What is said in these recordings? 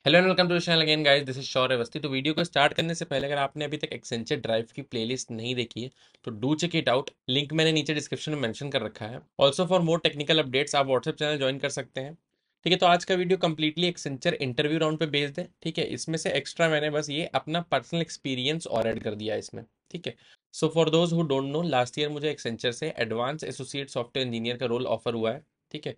Hello and welcome to the channel again guys, this is Shaurya Awasthi. तो video को start करने से पहले अगर आपने अभी तक एक्सेंचर ड्राइव की प्लेलिस्ट नहीं देखी है तो do check it out. Link मैंने नीचे डिस्क्रिप्शन में मेंशन कर रखा है। Also for more technical updates आप व्हाट्सएप चैनल ज्वाइन कर सकते हैं। ठीक है, तो आज का video completely Accenture interview round पे बेस्ड है। ठीक है, इसमें से एक्स्ट्रा मैंने बस ये अपना पर्सनल एक्सपीरियंस और ऐड कर दिया है इसमें। ठीक है, so for those who don't know, last year मुझे एक्सेंचर से एडवांस एसोसिएट सॉफ्टवेयर इंजीनियर का रोल ऑफर हुआ है। ठीक है,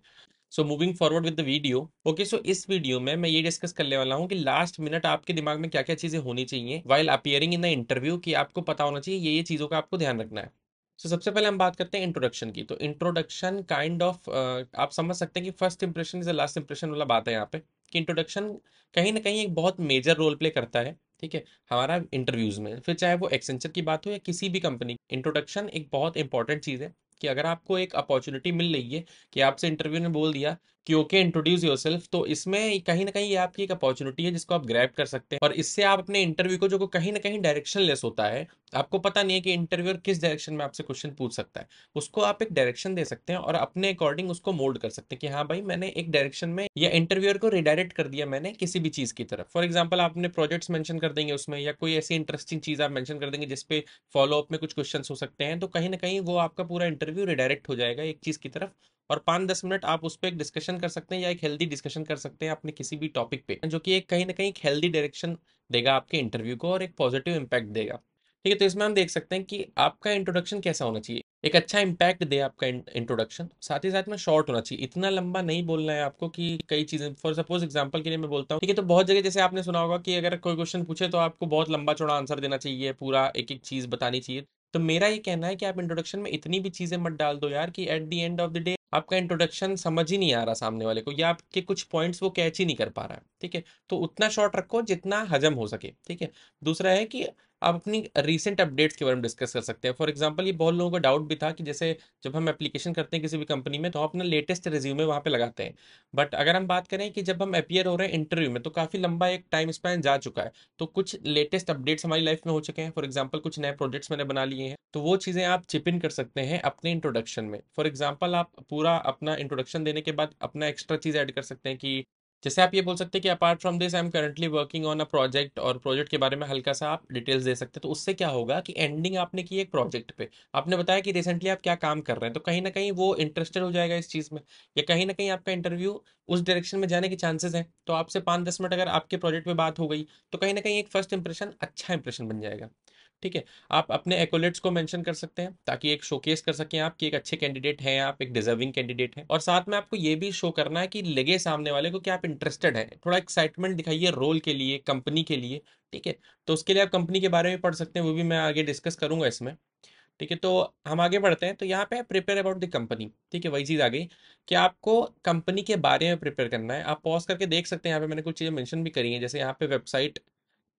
so moving forward with the video. Okay, so इस वीडियो में मैं ये डिस्कस करने वाला हूँ कि लास्ट मिनट आपके दिमाग में क्या क्या चीज़ें होनी चाहिए while appearing in the interview, कि आपको पता होना चाहिए ये चीज़ों का आपको ध्यान रखना है। सो सबसे पहले हम बात करते हैं इंट्रोडक्शन की। तो इंट्रोडक्शन काइंड ऑफ आप समझ सकते हैं कि first impression is the last impression वाला बात है यहाँ पे, कि इंट्रोडक्शन कहीं ना कहीं एक बहुत मेजर रोल प्ले करता है। ठीक है, हमारा इंटरव्यूज में, फिर चाहे वो एक्सेंचर की बात हो या किसी भी कंपनी, इंट्रोडक्शन एक बहुत इंपॉर्टेंट चीज़ है। कि अगर आपको एक अपॉर्चुनिटी मिल रही है कि आपसे इंटरव्यू ने बोल दिया कि ओके इंट्रोड्यूस योरसेल्फ, तो इसमें कहीं ना कहीं ये आपकी एक अपॉर्चुनिटी है जिसको आप ग्रैब कर सकते हैं। और इससे आप अपने इंटरव्यू को, जो कहीं ना कहीं डायरेक्शन लेस होता है, आपको पता नहीं है कि इंटरव्यूअर किस डायरेक्शन में आपसे क्वेश्चन पूछ सकता है, उसको आप एक डायरेक्शन दे सकते हैं और अपने अकॉर्डिंग उसको मोल्ड कर सकते हैं कि हाँ भाई, मैंने एक डायरेक्शन में या इंटरव्यूअर को रिडायरेक्ट कर दिया मैंने किसी भी चीज की तरफ। फॉर एग्जाम्पल आपने प्रोजेक्ट्स मेंशन कर देंगे उसमें, या कोई ऐसी इंटरेस्टिंग चीज आप मेंशन कर देंगे जिसपे फॉलो अप में कुछ क्वेश्चन हो सकते हैं, तो कहीं ना कहीं वो आपका पूरा इंटरव्यू रिडायरेक्ट हो जाएगा एक चीज की तरफ। और 5-10 मिनट आप उस पर एक डिस्कशन कर सकते हैं या एक हेल्दी डिस्कशन कर सकते हैं अपने किसी भी टॉपिक पे, जो कि एक कहीं ना कहीं एक हेल्दी डायरेक्शन देगा आपके इंटरव्यू को और एक पॉजिटिव इम्पैक्ट देगा। ठीक है, तो इसमें हम देख सकते हैं कि आपका इंट्रोडक्शन कैसा होना चाहिए, एक अच्छा इंपैक्ट दे आपका इंट्रोडक्शन। साथ ही साथ में शॉर्ट होना चाहिए, इतना लंबा नहीं बोलना है आपको कि कई चीजें, फॉर सपोज एग्जांपल के लिए मैं बोलता हूँ। ठीक है, तो बहुत जगह जैसे आपने सुना होगा कि अगर कोई क्वेश्चन पूछे तो आपको बहुत लंबा चौड़ा आंसर देना चाहिए, पूरा एक एक चीज बतानी चाहिए। तो मेरा ये कहना है कि आप इंट्रोडक्शन में इतनी भी चीजें मत डाल दो यार कि at the end of the day आपका इंट्रोडक्शन समझ ही नहीं आ रहा सामने वाले को, या आपके कुछ पॉइंट्स वो कैच ही नहीं कर पा रहा है। ठीक है, तो उतना शॉर्ट रखो जितना हजम हो सके। ठीक है, दूसरा है कि आप अपनी रीसेंट अपडेट्स के बारे में डिस्कस कर सकते हैं। फॉर एग्जांपल, ये बहुत लोगों का डाउट भी था कि जैसे जब हम एप्लीकेशन करते हैं किसी भी कंपनी में तो हम अपना लेटेस्ट रिज्यूमे वहाँ पे लगाते हैं। बट अगर हम बात करें कि जब हम अपियर हो रहे हैं इंटरव्यू में, तो काफ़ी लंबा एक टाइम स्पैन जा चुका है। तो कुछ लेटेस्ट अपडेट्स हमारी लाइफ में हो चुके हैं। फॉर एग्जांपल, कुछ नए प्रोजेक्ट्स मैंने बना लिए हैं, तो वो चीज़ें आप चिप इन कर सकते हैं अपने इंट्रोडक्शन में। फॉर एग्जांपल, आप पूरा अपना इंट्रोडक्शन देने के बाद अपना एक्स्ट्रा चीज़ ऐड कर सकते हैं कि जैसे आप ये बोल सकते हैं कि apart from this I am currently working on a project, और प्रोजेक्ट के बारे में हल्का सा आप डिटेल्स दे सकते हैं। तो उससे क्या होगा कि एंडिंग आपने की एक प्रोजेक्ट पे, आपने बताया कि रिसेंटली आप क्या काम कर रहे हैं, तो कहीं ना कहीं वो इंटरेस्टेड हो जाएगा इस चीज़ में, या कहीं ना कहीं आपका इंटरव्यू उस डायरेक्शन में जाने के चांसेस हैं। तो आपसे 5-10 मिनट अगर आपके प्रोजेक्ट पे बात हो गई, तो कहीं ना कहीं एक फर्स्ट इंप्रेशन अच्छा इंप्रेशन बन जाएगा। ठीक है, आप अपने एक्कोलेट्स को मेंशन कर सकते हैं ताकि एक शोकेस कर सकें आप कि एक अच्छे कैंडिडेट हैं, आप एक डिजर्विंग कैंडिडेट हैं। और साथ में आपको ये भी शो करना है कि लगे सामने वाले को कि आप इंटरेस्टेड हैं, थोड़ा एक्साइटमेंट दिखाइए रोल के लिए, कंपनी के लिए। ठीक है, तो उसके लिए आप कंपनी के बारे में पढ़ सकते हैं, वो भी मैं आगे डिस्कस करूंगा इसमें। ठीक है, तो हम आगे बढ़ते हैं। तो यहाँ पे प्रिपेयर अबाउट द कंपनी। ठीक है, वही चीज़ आ गई कि आपको कंपनी के बारे में प्रिपेयर करना है। आप पॉज करके देख सकते हैं, यहाँ पे मैंने कुछ चीज़ें मेंशन भी करी हैं, जैसे यहाँ पे वेबसाइट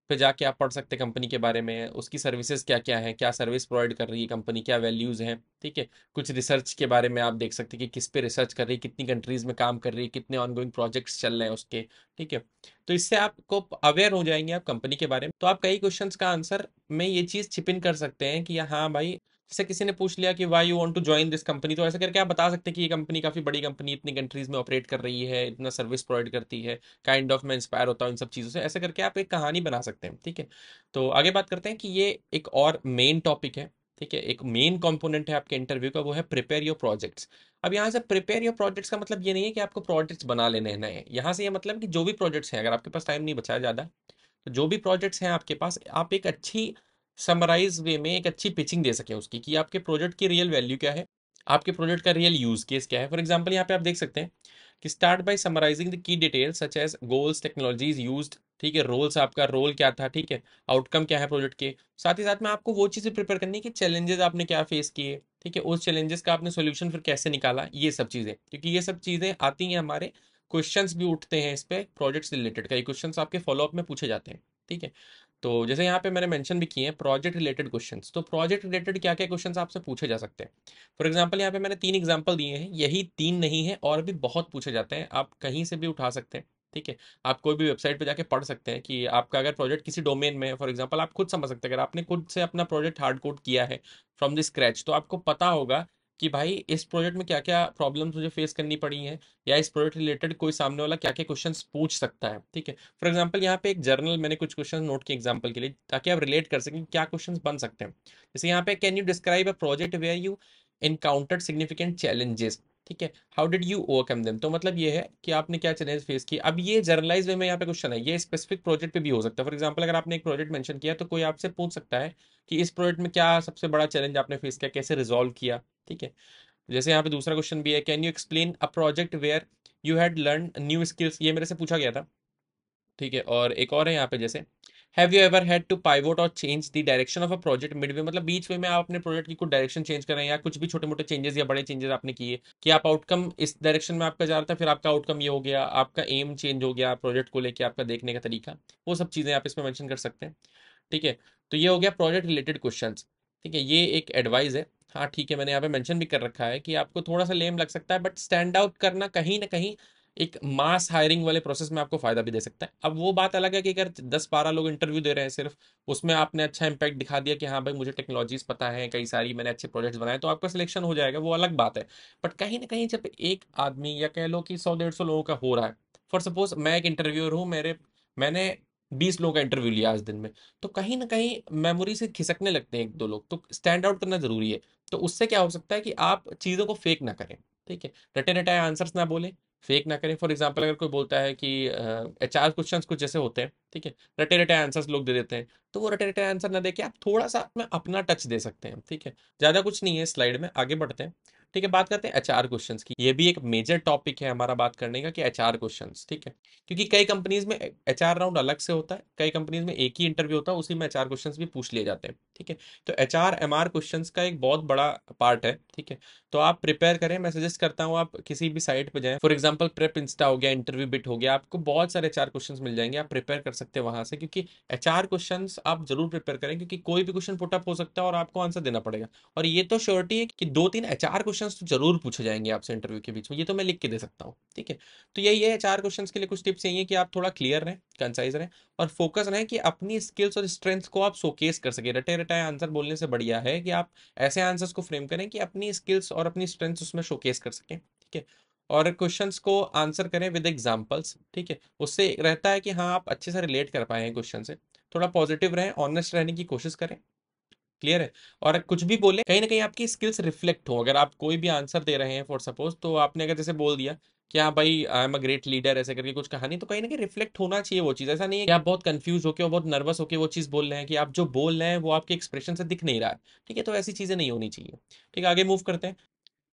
पे जाके आप पढ़ सकते हैं कंपनी के बारे में, उसकी सर्विसेज क्या क्या हैं, क्या सर्विस प्रोवाइड कर रही है कंपनी, क्या वैल्यूज़ हैं। ठीक है, कुछ रिसर्च के बारे में आप देख सकते हैं कि किस पे रिसर्च कर रही है, कितनी कंट्रीज में काम कर रही है, कितने ऑनगोइंग प्रोजेक्ट्स चल रहे हैं उसके। ठीक है, तो इससे आपको अवेयर हो जाएंगे आप कंपनी के बारे में। तो आप कई क्वेश्चंस का आंसर में ये चीज़ चिप इन कर सकते हैं कि हाँ भाई, जैसे किसी ने पूछ लिया कि why you want to join this company, तो ऐसे करके आप बता सकते हैं कि ये कंपनी काफ़ी बड़ी कंपनी, इतनी कंट्रीज में ऑपरेट कर रही है, इतना सर्विस प्रोवाइड करती है, काइंड ऑफ मैं इंस्पायर होता हूँ इन सब चीज़ों से। ऐसे करके आप एक कहानी बना सकते हैं। ठीक है, तो आगे बात करते हैं कि ये एक और मेन टॉपिक है। ठीक है, एक मेन कंपोनेंट है आपके इंटरव्यू का, वो है प्रिपेयर योर प्रोजेक्ट्स। अब यहाँ से प्रिपेयर योर प्रोजेक्ट्स का मतलब ये नहीं है कि आपको प्रोजेक्ट्स बना लेने हैं नए। यहाँ से ये मतलब कि जो भी प्रोजेक्ट्स हैं, अगर आपके पास टाइम नहीं बचा है ज़्यादा, तो जो भी प्रोजेक्ट्स हैं आपके पास, आप एक अच्छी समराइज वे में एक अच्छी पिचिंग दे सकें उसकी, कि आपके प्रोजेक्ट की रियल वैल्यू क्या है, आपके प्रोजेक्ट का रियल यूज केस क्या है। फॉर एग्जांपल, यहाँ पे आप देख सकते हैं कि start by summarising the key details such as goals, technologies used. ठीक है, रोल्स, आपका रोल क्या था। ठीक है, आउटकम क्या है प्रोजेक्ट के। साथ ही साथ में आपको वो चीज़ें प्रिपेयर करनी है कि चैलेंजेस आपने क्या फेस किए। ठीक है, उस चैलेंजेस का आपने सोल्यूशन फिर कैसे निकाला, ये सब चीज़ें, क्योंकि ये सब चीज़ें आती हैं हमारे क्वेश्चंस भी उठते हैं इस पे प्रोजेक्ट से रिलेटेड, कई क्वेश्चंस आपके फॉलोअप में पूछे जाते हैं। ठीक है, तो जैसे यहाँ पे मैंने मेंशन भी किए हैं प्रोजेक्ट रिलेटेड क्वेश्चंस, तो प्रोजेक्ट रिलेटेड क्या क्या क्वेश्चंस आपसे पूछे जा सकते हैं। फॉर एग्जांपल, यहाँ पे मैंने 3 एग्जांपल दिए हैं, यही 3 नहीं है, और भी बहुत पूछे जाते हैं, आप कहीं से भी उठा सकते हैं। ठीक है, आप कोई भी वेबसाइट पे जाके पढ़ सकते हैं कि आपका अगर प्रोजेक्ट किसी डोमेन में है, फॉर एग्जांपल आप खुद समझ सकते हैं, अगर आपने खुद से अपना प्रोजेक्ट हार्ड कोड किया है फ्रॉम द स्क्रैच, तो आपको पता होगा कि भाई इस प्रोजेक्ट में क्या क्या प्रॉब्लम्स मुझे फेस करनी पड़ी हैं, या इस प्रोजेक्ट रिलेटेड कोई सामने वाला क्या क्या क्वेश्चंस पूछ सकता है। ठीक है, फॉर एग्जांपल यहाँ पे एक जर्नल मैंने कुछ क्वेश्चन नोट किए एग्जांपल के लिए, ताकि आप रिलेट कर सकें कि क्या क्वेश्चंस बन सकते हैं। जैसे यहाँ पे, can you describe a project where you encountered significant challenges. ठीक है, how did you overcome them. तो मतलब ये है कि आपने क्या चैलेंज फेस किए। अब ये जर्नलाइज वे में यहाँ पे क्वेश्चन है, ये स्पेसिफिक प्रोजेक्ट पे भी हो सकता है। फॉर एग्जांपल अगर आपने एक प्रोजेक्ट मेंशन किया तो कोई आपसे पूछ सकता है कि इस प्रोजेक्ट में क्या सबसे बड़ा चैलेंज आपने फेस किया, कैसे रिजॉल्व किया। ठीक है, जैसे यहाँ पे दूसरा क्वेश्चन भी है, can you explain a project where you had learn new skills, ये मेरे से पूछा गया था। ठीक है, और एक और है यहाँ पे, जैसे have you ever had to pivot or change the direction of a project midway, मतलब बीच में आप अपने प्रोजेक्ट की कुछ डायरेक्शन चेंज कर रहे हैं, या कुछ भी छोटे मोटे चेंजेस या बड़े चेंजेस आपने किए, कि आप आउटकम इस डायरेक्शन में आपका जा रहा था, फिर आपका आउटकम ये हो गया, आपका एम चेंज हो गया प्रोजेक्ट को लेके, आपका देखने का तरीका, वो सब चीज़ें आप इसमें मेंशन कर सकते हैं। ठीक है, तो ये हो गया प्रोजेक्ट रिलेटेड क्वेश्चंस। ठीक है, ये एक एडवाइस है। हाँ ठीक है, मैंने यहाँ पे मेंशन भी कर रखा है कि आपको थोड़ा सा लेम लग सकता है, बट स्टैंड आउट करना कहीं ना कहीं एक मास हायरिंग वाले प्रोसेस में आपको फायदा भी दे सकता है। अब वो बात अलग है कि अगर 10-12 लोग इंटरव्यू दे रहे हैं सिर्फ, उसमें आपने अच्छा इंपैक्ट दिखा दिया कि हाँ भाई मुझे टेक्नोलॉजीज पता है कई सारी, मैंने अच्छे प्रोजेक्ट्स बनाए, तो आपका सिलेक्शन हो जाएगा, वो अलग बात है। बट कहीं ना कहीं जब एक आदमी, या कह लो कि 100-150 लोगों का हो रहा है, फॉर सपोज मैं एक इंटरव्यूअर हूँ, मेरे मैंने 20 लोगों का इंटरव्यू लिया आज दिन में, तो कहीं ना कहीं मेमोरी से खिसकने लगते हैं एक दो लोग, तो स्टैंड आउट करना जरूरी है। तो उससे क्या हो सकता है कि आप चीज़ों को फेक ना करें। ठीक है, रटे रटाए आंसर्स ना बोलें, फेक ना करें। फॉर एग्जाम्पल अगर कोई बोलता है कि HR क्वेश्चन कुछ जैसे होते हैं, ठीक है, रटे रटाए आंसर्स लोग दे देते हैं, तो वो रटे रटाए आंसर ना देके आप थोड़ा सा अपना अपना टच दे सकते हैं। ठीक है, ज़्यादा कुछ नहीं है स्लाइड में, आगे बढ़ते हैं। ठीक है, बात करते हैं HR क्वेश्चंस की। ये भी एक मेजर टॉपिक है हमारा बात करने का, कि HR क्वेश्चंस। ठीक है, क्योंकि कई कंपनीज में HR राउंड अलग से होता है, कई कंपनीज में एक ही इंटरव्यू होता है, उसी में HR क्वेश्चंस भी पूछ लिए जाते हैं। ठीक है, तो HR MR क्वेश्चंस का एक बहुत बड़ा पार्ट है। ठीक है, तो आप प्रिपेयर करें, मैं सजेस्ट करता हूँ आप किसी भी साइट पे जाएं, फॉर एग्जांपल प्रेप इंस्टा हो गया, इंटरव्यू बिट हो गया, आपको बहुत सारे HR क्वेश्चंस मिल जाएंगे, आप प्रिपेयर कर सकते हैं वहां से। क्योंकि HR क्वेश्चंस आप जरूर प्रिपेयर करें, क्योंकि कोई भी क्वेश्चन पुटअप हो सकता है और आपको आंसर देना पड़ेगा। और ये तो श्योरिटी है कि 2-3 HR क्वेश्चंस तो जरूर पूछे जाएंगे आपसे इंटरव्यू के बीच में, ये तो मैं लिख के दे सकता हूँ। ठीक है, तो यही है HR क्वेश्चंस के लिए कुछ टिप्स यही है कि आप थोड़ा क्लियर रहें, कंसाइज रहें, और फोकस रहें कि अपनी स्किल्स और स्ट्रेंथ्स को आप शोकेस कर सके। रटे रटाए आंसर बोलने से बढ़िया है कि आप ऐसे आंसर्स को फ्रेम करें कि अपनी स्किल्स और अपनी स्ट्रेंथ्स उसमें शोकेस कर सकें। ठीक है, और क्वेश्चंस को आंसर करें विद एग्जांपल्स। ठीक है, उससे रहता है कि हाँ आप अच्छे से रिलेट कर पाए हैं क्वेश्चन से। थोड़ा पॉजिटिव रहें, ऑनेस्ट रहने की कोशिश करें। क्लियर है, और कुछ भी बोले कहीं ना कहीं आपकी स्किल्स रिफ्लेक्ट हो। अगर आप कोई भी आंसर दे रहे हैं फॉर सपोज, तो आपने अगर जैसे बोल दिया कि हाँ भाई I am a great leader, ऐसे करके कुछ कहानी, तो कहीं ना कहीं रिफ्लेक्ट होना चाहिए वो चीज़। ऐसा नहीं है कि आप बहुत कंफ्यूज होकर और बहुत नर्वस होकर वो चीज़ बोल रहे हैं, कि आप जो बोल रहे हैं वो आपके एक्सप्रेशन से दिख नहीं रहा है। ठीक है, तो ऐसी चीज़ें नहीं होनी चाहिए। ठीक है, आगे मूव करते हैं।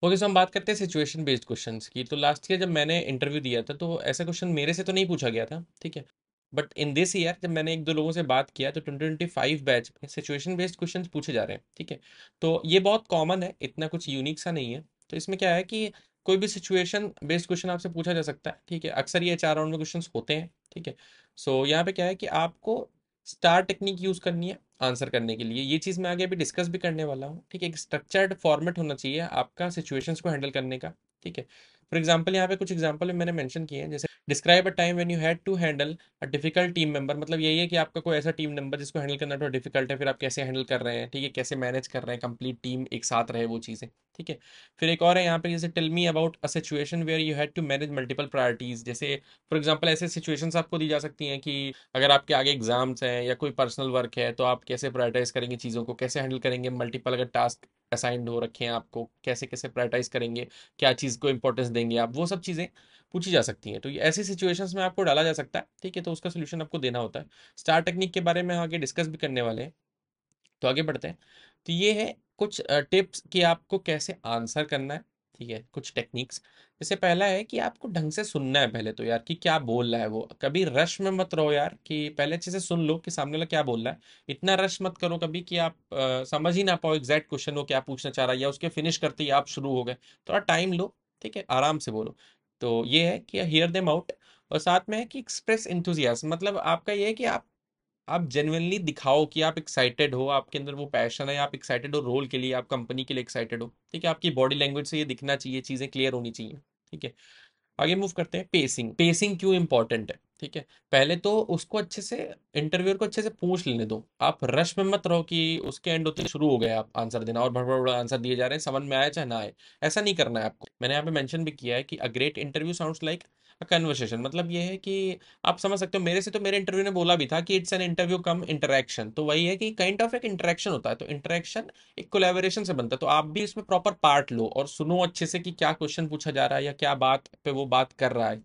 ओके, सो हम बात करते हैं सिचुएशन बेस्ड क्वेश्चंस की। तो लास्ट ईयर जब मैंने इंटरव्यू दिया था, तो ऐसा क्वेश्चन मेरे से तो नहीं पूछा गया था। ठीक है, बट इन दिस ईयर जब मैंने एक दो लोगों से बात किया, तो 2025 बैच में सिचुएशन बेस्ड क्वेश्चंस पूछे जा रहे हैं। ठीक है, तो ये बहुत कॉमन है, इतना कुछ यूनिक सा नहीं है। तो इसमें क्या है कि कोई भी सिचुएशन बेस्ड क्वेश्चन आपसे पूछा जा सकता है। ठीक है, अक्सर ये 4 राउंड में क्वेश्चन होते हैं। ठीक है, सो यहाँ पे क्या है कि आपको स्टार टेक्निक यूज करनी है आंसर करने के लिए। ये चीज़ मैं आगे अभी डिस्कस भी करने वाला हूँ। ठीक है, एक स्ट्रक्चर्ड फॉर्मेट होना चाहिए आपका सिचुएशंस को हैंडल करने का। ठीक है, फॉर एग्जांपल यहाँ पे कुछ एग्जांपल मैंने मेंशन किए हैं, जैसे describe a time when you had to handle a difficult team member. मतलब यही है कि आपका कोई ऐसा टीम मेंबर जिसको हैंडल करना थोड़ा डिफिकल्ट है, फिर आप कैसे हैंडल कर रहे हैं। ठीक है, कैसे मैनेज कर रहे हैं, कंप्लीट टीम एक साथ रहे, वो चीज़ें। ठीक है, फिर एक और है यहाँ पे, जैसे tell me about a situation where you had to manage multiple priorities. जैसे फॉर एग्जांपल ऐसे सिचुएशंस आपको दी जा सकती हैं कि अगर आपके आगे एग्जाम्स हैं या कोई पर्सनल वर्क है, तो आप कैसे प्रायोरिटाइज करेंगे चीज़ों को, कैसे हैंडल करेंगे मल्टीपल अगर टास्क असाइंड हो रखे हैं आपको, कैसे कैसे प्रायोरिटाइज करेंगे, क्या चीज़ को इंपॉर्टेंस देंगे आप, वो सब चीज़ें पूछी जा सकती हैं। तो ये ऐसी सिचुएशंस में आपको डाला जा सकता है। ठीक है, तो उसका सोल्यूशन आपको देना होता है। स्टार टेक्निक के बारे में आगे डिस्कस भी करने वाले हैं, तो आगे बढ़ते हैं। तो ये है कुछ टिप्स कि आपको कैसे आंसर करना है। ठीक है, कुछ टेक्निक्स। जैसे पहला है कि आपको ढंग से सुनना है पहले तो यार, कि क्या बोल रहा है वो। कभी रश में मत रहो यार, कि पहले अच्छे से सुन लो कि सामने वाला क्या बोल रहा है। इतना रश मत करो कभी कि आप समझ ही ना पाओ एग्जैक्ट क्वेश्चन वो क्या पूछना चाह रहा है, या उसके फिनिश करते ही आप शुरू हो गए। थोड़ा टाइम लो। ठीक है, आराम से बोलो। तो ये है कि हियर देम आउट। और साथ में है कि एक्सप्रेस इंथुजियाज्म, मतलब आपका ये है कि आप जेन्युइनली दिखाओ कि आप एक्साइटेड हो, आपके अंदर वो पैशन है, आप एक्साइटेड हो रोल के लिए, आप कंपनी के लिए एक्साइटेड हो। ठीक है, आपकी बॉडी लैंग्वेज से ये दिखना चाहिए, चीज़ें क्लियर होनी चाहिए। ठीक है, आगे मूव करते हैं। पेसिंग, पेसिंग क्यों इंपॉर्टेंट है, ठीक है। पहले तो उसको अच्छे से, इंटरव्यूअर को अच्छे से पूछ लेने दो। आप रश में मत रहो कि उसके एंड होते ही शुरू हो गए आप आंसर देना और भड़ आंसर दिए जा रहे हैं, समझ में आया चाहे ना आए। ऐसा नहीं करना है आपको। मैंने यहाँ पे मेंशन भी किया है कि a great interview sounds like a conversation. मतलब ये है कि आप समझ सकते हो, मेरे से तो मेरे इंटरव्यू ने बोला भी था कि it's an interview come interaction. तो वही है कि काइंड ऑफ एक इंटरेक्शन होता है, तो इंटरेक्शन एक कोलैबोरेशन से बनता है। तो आप भी इसमें प्रॉपर पार्ट लो और सुनो अच्छे से कि क्या क्वेश्चन पूछा जा रहा है या क्या बात पे वो बात कर रहा है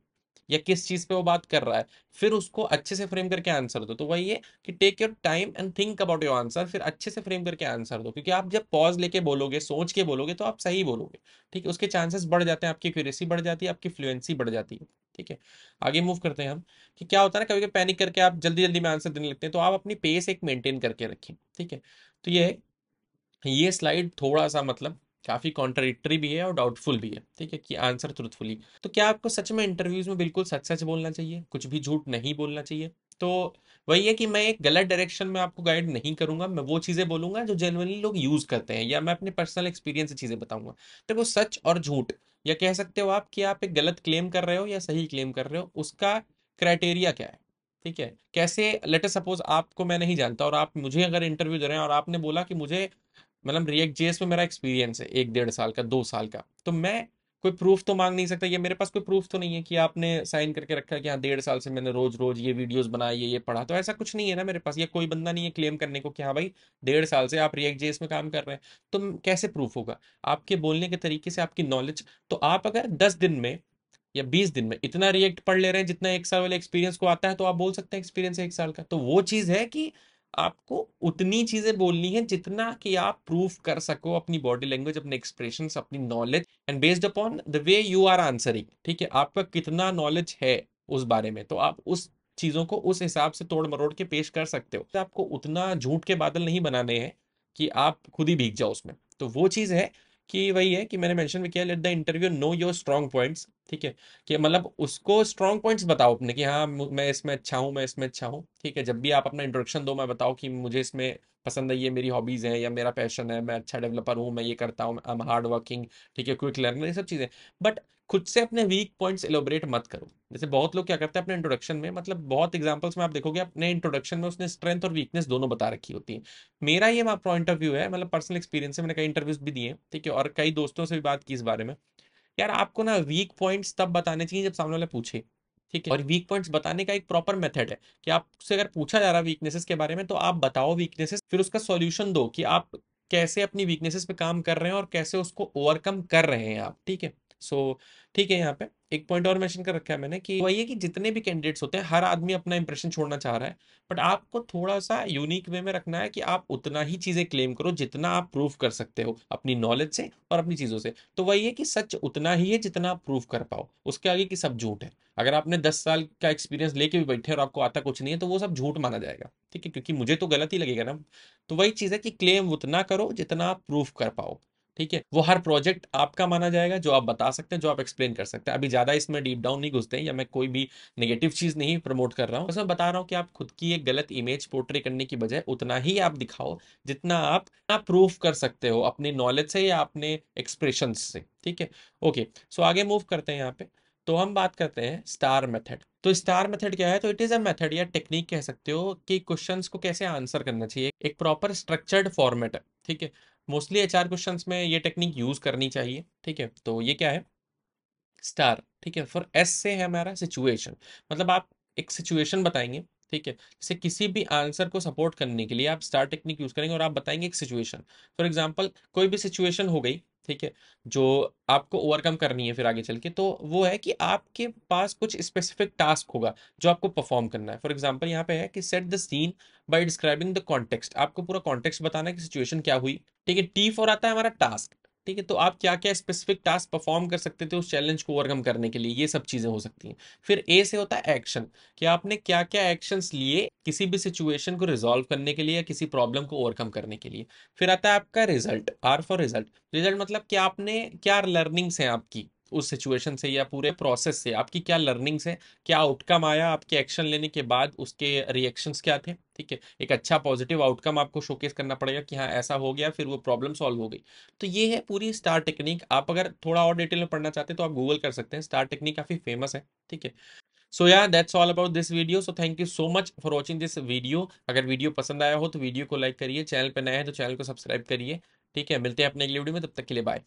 या किस चीज पे वो बात कर रहा है। फिर उसको अच्छे से फ्रेम करके आंसर दो। तो वही है कि take your time and think about your answer, फिर अच्छे से फ्रेम करके आंसर दो। क्योंकि आप जब पॉज लेके बोलोगे, सोच के बोलोगे, तो आप सही बोलोगे, ठीक है। उसके चांसेस बढ़ जाते हैं, आपकी एक्यूरेसी बढ़ जाती है, आपकी फ्लुएंसी बढ़ जाती है, ठीक है। आगे मूव करते हैं हम कि क्या होता है ना, कभी कभी पैनिक करके आप जल्दी जल्दी में आंसर देने लगते हैं। तो आप अपनी पेस एक मेंटेन करके रखें, ठीक है। तो ये स्लाइड थोड़ा सा मतलब काफी कॉन्ट्राडिक्टरी भी है और डाउटफुल भी है, ठीक है, कि आंसर ट्रूथफुली। तो क्या आपको सच में इंटरव्यूज में बिल्कुल सच सच बोलना चाहिए, कुछ भी झूठ नहीं बोलना चाहिए? तो वही है कि मैं एक गलत डायरेक्शन में आपको गाइड नहीं करूंगा। मैं वो चीजें बोलूंगा जो जनरली लोग यूज करते हैं, या मैं अपने पर्सनल एक्सपीरियंस से चीजें बताऊंगा। देखो, सच और झूठ, या कह सकते हो आप कि आप एक गलत क्लेम कर रहे हो या सही क्लेम कर रहे हो, उसका क्राइटेरिया क्या है, ठीक है। कैसे, लेट अस सपोज आपको मैं नहीं जानता और आप मुझे अगर इंटरव्यू दे रहे हैं और आपने बोला कि मुझे मतलब रिएक्ट जेएस में मेरा एक्सपीरियंस है 1 डेढ़ साल का, 2 साल का, तो मैं कोई प्रूफ तो मांग नहीं सकता। ये मेरे पास कोई प्रूफ तो नहीं है कि आपने साइन करके रखा है कि हाँ 1.5 साल से मैंने रोज रोज ये वीडियोस बनाई, ये पढ़ा। तो ऐसा कुछ नहीं है ना मेरे पास, ये कोई बंदा नहीं है क्लेम करने को कि हाँ भाई 1.5 साल से आप रिएक्ट जेएस में काम कर रहे हैं। तो कैसे प्रूफ होगा? आपके बोलने के तरीके से, आपकी नॉलेज। तो आप अगर 10 दिन में या 20 दिन में इतना रिएक्ट पढ़ ले रहे हैं जितना 1 साल वाले एक्सपीरियंस को आता है, तो आप बोल सकते हैं एक्सपीरियंस है 1 साल का। तो वो चीज है कि आपको उतनी चीजें बोलनी है जितना कि आप प्रूफ कर सको, अपनी बॉडी लैंग्वेज, अपने एक्सप्रेशंस, अपनी knowledge, and based upon the way you are answering, ठीक है। आपका कितना नॉलेज है उस बारे में, तो आप उस चीजों को उस हिसाब से तोड़ मरोड़ के पेश कर सकते हो। तो आपको उतना झूठ के बादल नहीं बनाने हैं कि आप खुद ही भीग जाओ उसमें। तो वो चीज है कि वही है कि मैंने मेंशन भी किया, let the interview know your strong points, ठीक है। कि मतलब उसको स्ट्रॉन्ग पॉइंट्स बताओ अपने कि हाँ मैं इसमें अच्छा हूँ, मैं इसमें अच्छा हूँ, ठीक है। जब भी आप अपना इंट्रोडक्शन दो, मैं बताओ कि मुझे इसमें पसंद है, ये मेरी हॉबीज हैं या मेरा पैशन है, मैं अच्छा डेवलपर हूँ, मैं ये करता हूँ, आई एम हार्ड वर्किंग, ठीक है, क्विक लर्नर, ये सब चीजें। बट खुद से अपने वीक पॉइंट्स एलोबरेट मत करो। जैसे बहुत लोग क्या करते हैं अपने इंट्रोडक्शन में, मतलब बहुत एग्जांपल्स में आप देखोगे अपने इंट्रोडक्शन में उसने स्ट्रेंथ और वीकनेस दोनों बता रखी होती है। मेरा ये पॉइंट ऑफ व्यू है, मतलब पर्सनल एक्सपीरियंस है, मैंने कई इंटरव्यूज भी दिए, ठीक है, और कई दोस्तों से भी बात की इस बारे में। यार आपको ना वीक पॉइंट्स तब बताने चाहिए जब सामने वाला पूछे, ठीक है। और वीक पॉइंट्स बताने का एक प्रॉपर मेथड है कि आपसे अगर पूछा जा रहा है वीकनेसेस के बारे में, तो आप बताओ वीकनेसेस, फिर उसका सॉल्यूशन दो कि आप कैसे अपनी वीकनेसेस पे काम कर रहे हैं और कैसे उसको ओवरकम कर रहे हैं आप, ठीक है। सो ठीक है, यहाँ पे एक पॉइंट और मेंशन कर रखा है मैंने कि वही है कि जितने भी कैंडिडेट्स होते हैं, हर आदमी अपना इंप्रेशन छोड़ना चाह रहा है। बट आपको थोड़ा सा यूनिक वे में रखना है कि आप उतना ही चीजें क्लेम करो जितना आप प्रूव कर सकते हो अपनी नॉलेज से और अपनी चीजों से। तो वही है कि सच उतना ही है जितना आप प्रूव कर पाओ, उसके आगे की सब झूठ है। अगर आपने 10 साल का एक्सपीरियंस लेके भी बैठे और आपको आता कुछ नहीं है, तो वो सब झूठ माना जाएगा, ठीक है, क्योंकि मुझे तो गलत ही लगेगा ना। तो वही चीज है कि क्लेम उतना करो जितना आप प्रूव कर पाओ, ठीक है। वो हर प्रोजेक्ट आपका माना जाएगा जो आप बता सकते हैं, जो आप एक्सप्लेन कर सकते हैं। अभी ज्यादा इसमें डीप डाउन नहीं घुसते हैं, या मैं कोई भी नेगेटिव चीज नहीं प्रमोट कर रहा हूँ, बस मैं बता रहा हूँ कि आप खुद की एक गलत इमेज पोर्ट्रे करने की बजाय उतना ही आप दिखाओ जितना आप प्रूफ कर सकते हो अपनी नॉलेज से या अपने एक्सप्रेशन से, ठीक है। ओके, सो आगे मूव करते हैं यहाँ पे। तो हम बात करते हैं स्टार मेथड। तो स्टार मेथड क्या है? तो इट इज अ मेथड या टेक्निक कह सकते हो कि क्वेश्चंस को कैसे आंसर करना चाहिए, एक प्रॉपर स्ट्रक्चर्ड फॉर्मेट है, ठीक है। मोस्टली एचआर क्वेश्चंस में ये टेक्निक यूज करनी चाहिए, ठीक है। तो ये क्या है? स्टार, ठीक है। फॉर एस से है हमारा सिचुएशन, मतलब आप एक सिचुएशन बताएंगे, ठीक है। जैसे किसी भी आंसर को सपोर्ट करने के लिए आप स्टार टेक्निक यूज करेंगे और आप बताएंगे एक सिचुएशन। फॉर एग्जांपल कोई भी सिचुएशन हो गई, ठीक है, जो आपको ओवरकम करनी है फिर आगे चल के, तो वो है कि आपके पास कुछ स्पेसिफिक टास्क होगा जो आपको परफॉर्म करना है। फॉर एग्जांपल यहाँ पे है कि set the scene by describing the context, आपको पूरा कॉन्टेक्स्ट बताना है कि सिचुएशन क्या हुई, ठीक है। टी फॉर आता है हमारा टास्क, ठीक है। तो आप क्या क्या स्पेसिफिक टास्क परफॉर्म कर सकते थे उस चैलेंज को ओवरकम करने के लिए, ये सब चीजें हो सकती हैं। फिर ए से होता है एक्शन, कि आपने क्या क्या एक्शंस लिए किसी भी सिचुएशन को रिजॉल्व करने के लिए या किसी प्रॉब्लम को ओवरकम करने के लिए। फिर आता है आपका result, R for result. Result मतलब क्या आपने क्या लर्निंग्स हैं आपकी, उस सिचुएशन से या पूरे प्रोसेस से आपकी क्या लर्निंग्स है, क्या आउटकम आया आपके एक्शन लेने के बाद, उसके रिएक्शंस क्या थे, ठीक है। एक अच्छा पॉजिटिव आउटकम आपको शोकेस करना पड़ेगा कि हाँ ऐसा हो गया, फिर वो प्रॉब्लम सॉल्व हो गई। तो ये है पूरी स्टार टेक्निक। आप अगर थोड़ा और डिटेल में पढ़ना चाहते हैं तो आप गूगल कर सकते हैं, स्टार टेक्निक काफी फेमस है, ठीक है। सो या that's all about this video. So thank you so much for watching this video. अगर वीडियो पसंद आया हो तो वीडियो को लाइक करिए, चैनल पर नया है तो चैनल को सब्सक्राइब करिए, ठीक है। मिलते हैं अपने अगली वीडियो में, तब तक के लिए बाय।